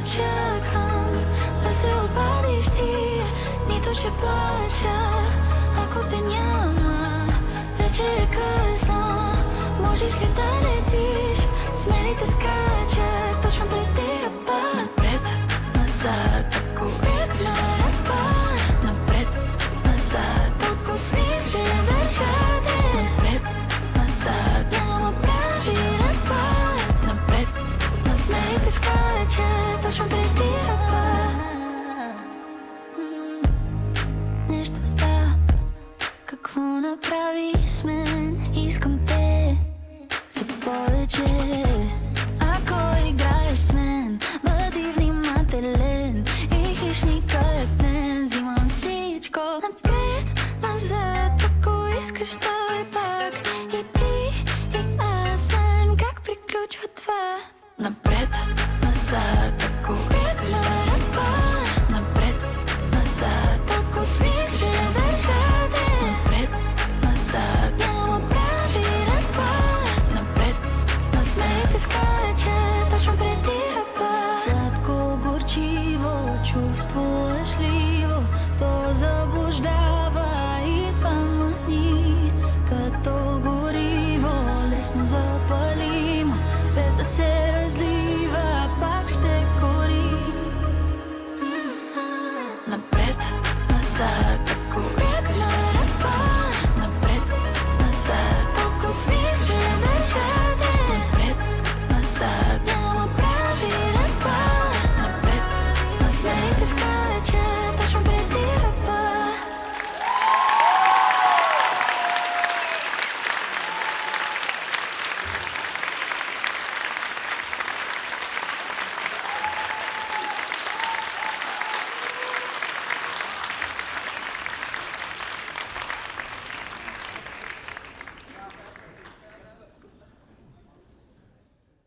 чакам да се обадиш ти, нито ще плача, ако те няма. Вече е късно, можеш ли да летиш? Смелите скачат точно преди ръба. Напред, назад, ако искаш да ръба. Напред, назад, ако си се държате. Напред, назад, няма прави ръба. Напред, назад, смелите скачат точно преди ръба. Нещо става, какво направи с мен? Искам те за повече. Ако играеш с мен, бъди внимателен. И хищника е в мен, взимам всичко. Напред, назад, ако искаш той пак. И ти, и аз знаем как приключва това. Напред, назад, ако искаш да ръба. Напред, назад, ако си се държате. Напред, назад, няма прави ръба. Напред, назад, скача точно преди ръба. Сладко, горчиво, чувство лъжливо, то заблуждава и това мани. Като гориво, лесно запалимо, без да се разлива.